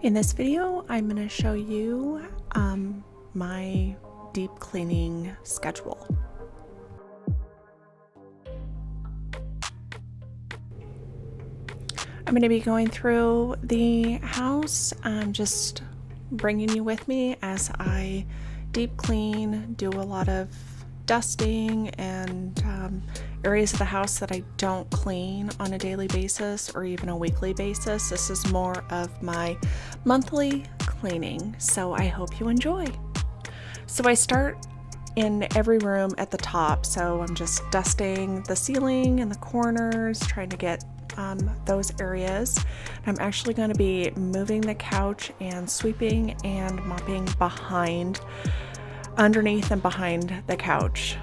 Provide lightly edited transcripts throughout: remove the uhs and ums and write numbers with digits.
In this video, I'm going to show you my deep cleaning schedule. I'm going to be going through the house, just bringing you with me as I deep clean, do a lot of dusting and areas of the house that I don't clean on a daily basis or even a weekly basis. This is more of my monthly cleaning, so I hope you enjoy. So I start in every room at the top, so I'm just dusting the ceiling and the corners, trying to get those areas. I'm actually going to be moving the couch and sweeping and mopping underneath and behind the couch.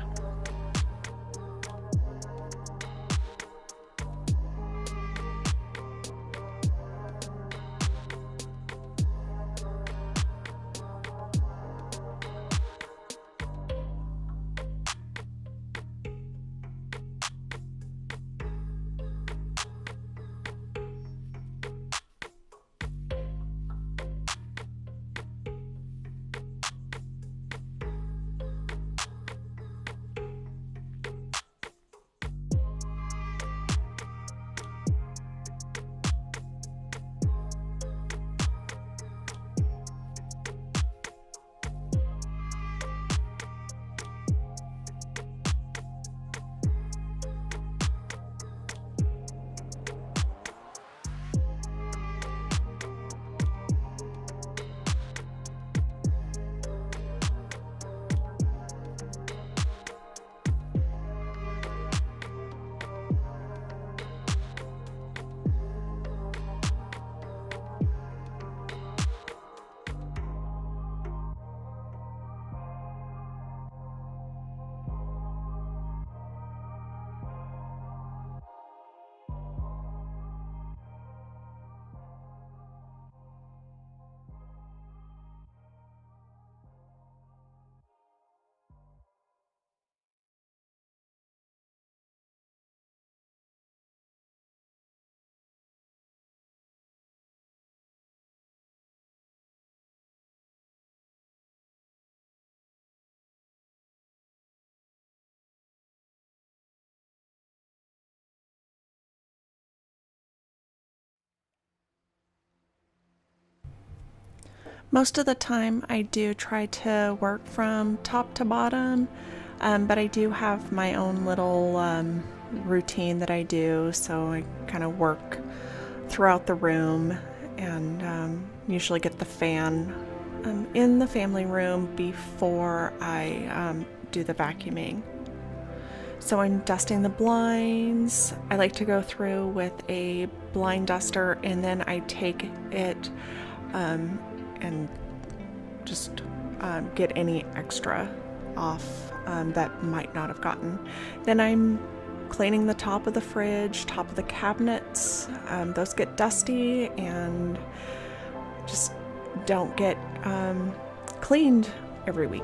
Most of the time I do try to work from top to bottom, but I do have my own little routine that I do, so I kind of work throughout the room and usually get the fan in the family room before I do the vacuuming. So I'm dusting the blinds. I like to go through with a blind duster and then I take it and just get any extra off that might not have gotten. Then I'm cleaning the top of the fridge, top of the cabinets. Those get dusty and just don't get cleaned every week.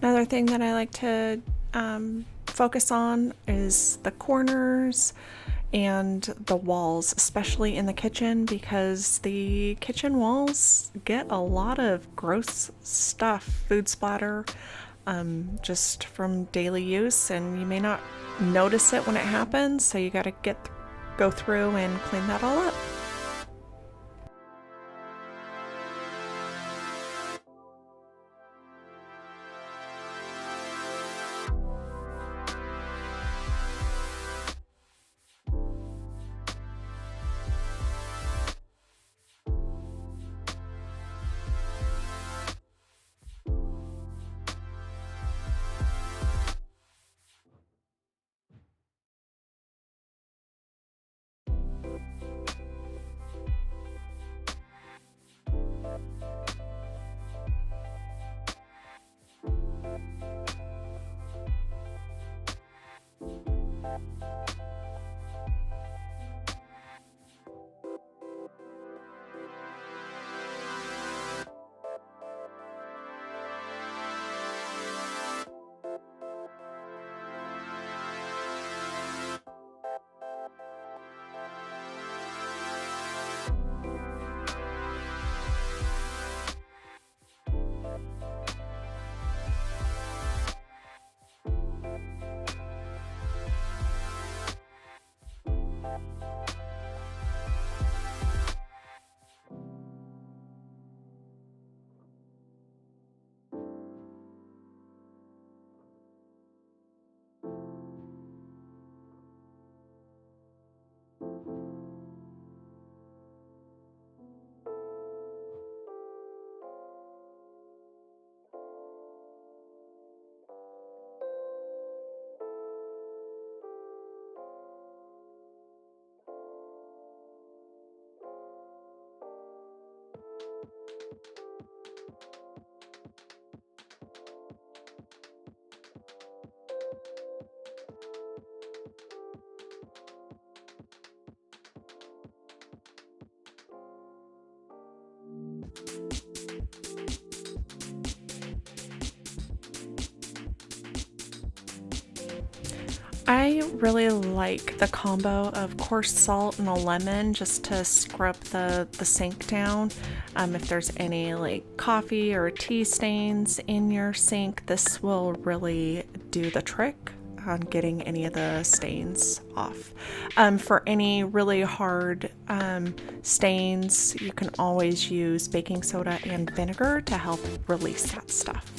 Another thing that I like to focus on is the corners and the walls, especially in the kitchen, because the kitchen walls get a lot of gross stuff, food splatter, just from daily use, and you may not notice it when it happens, so you got to go through and clean that all up. I really like the combo of coarse salt and a lemon just to scrub the sink down. If there's any like coffee or tea stains in your sink, this will really do the trick on getting any of the stains off. For any really hard stains, you can always use baking soda and vinegar to help release that stuff.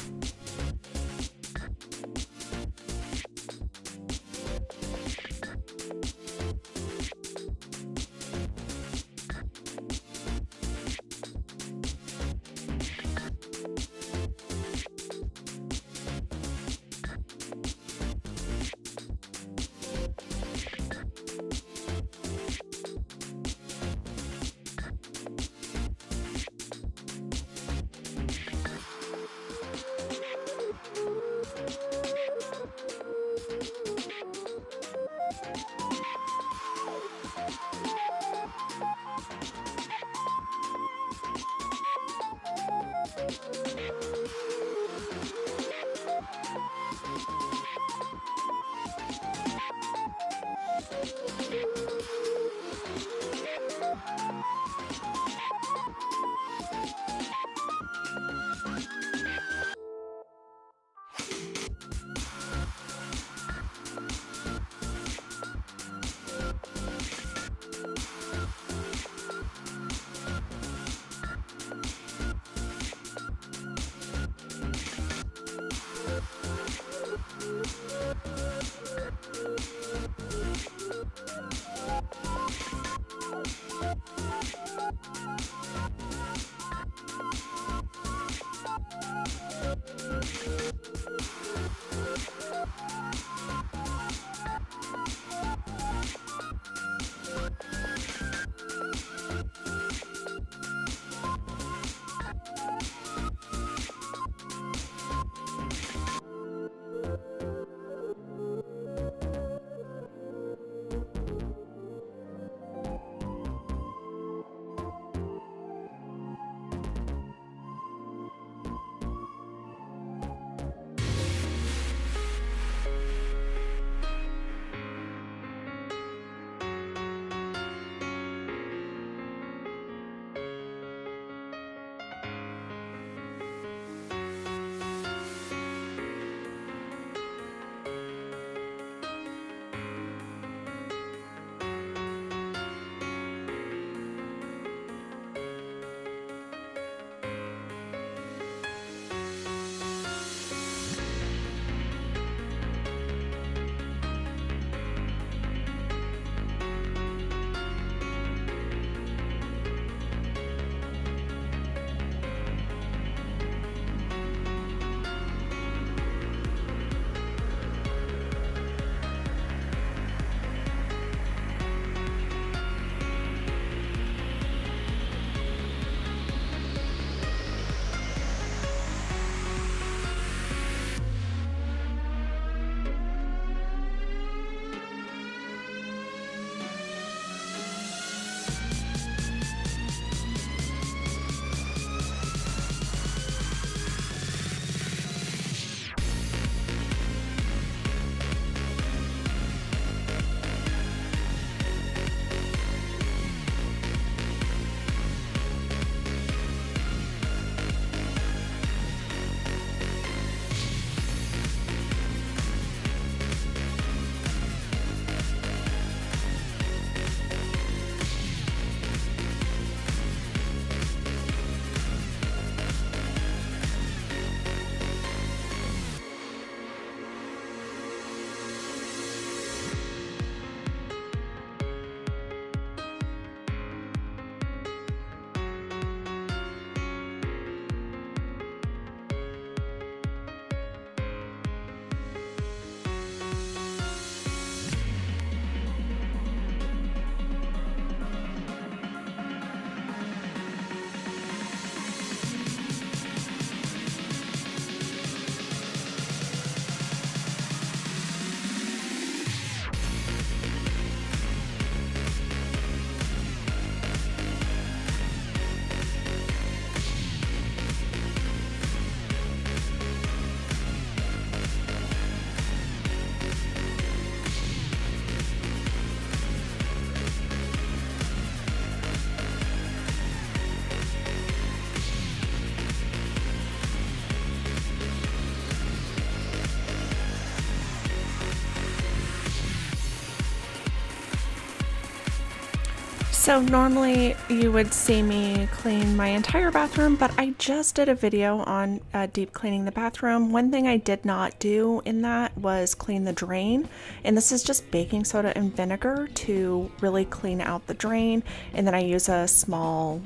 So normally you would see me clean my entire bathroom, but I just did a video on deep cleaning the bathroom. One thing I did not do in that was clean the drain, and this is just baking soda and vinegar to really clean out the drain. And then I use a small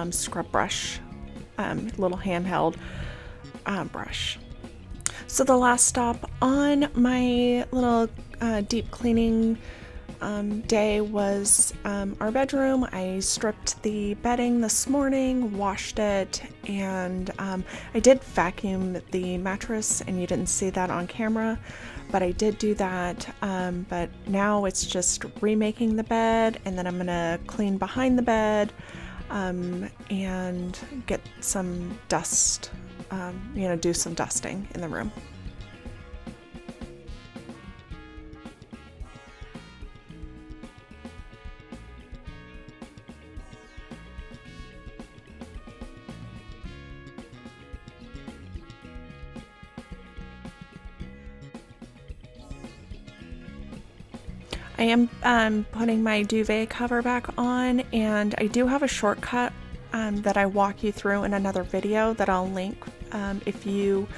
scrub brush, little handheld brush. So the last stop on my little deep cleaning day was our bedroom. I stripped the bedding this morning, washed it, and I did vacuum the mattress, and you didn't see that on camera, but I did do that. But now it's just remaking the bed, and then I'm gonna clean behind the bed and get some dust, do some dusting in the room. I am putting my duvet cover back on, and I do have a shortcut that I walk you through in another video that I'll link if you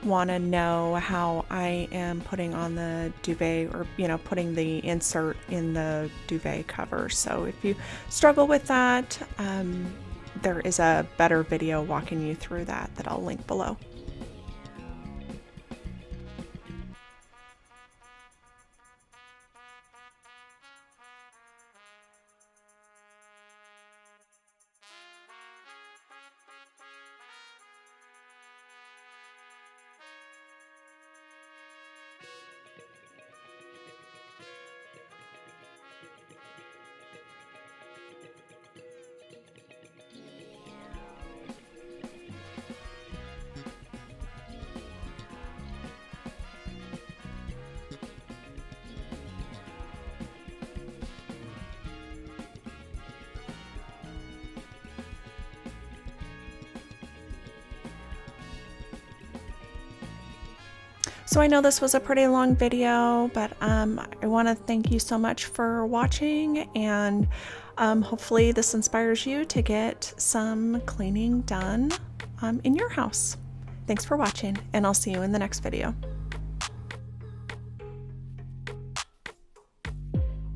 want to know how I am putting on the duvet, or putting the insert in the duvet cover. So if you struggle with that, there is a better video walking you through that I'll link below. So I know this was a pretty long video, but I want to thank you so much for watching, and hopefully this inspires you to get some cleaning done in your house. Thanks for watching, and I'll see you in the next video.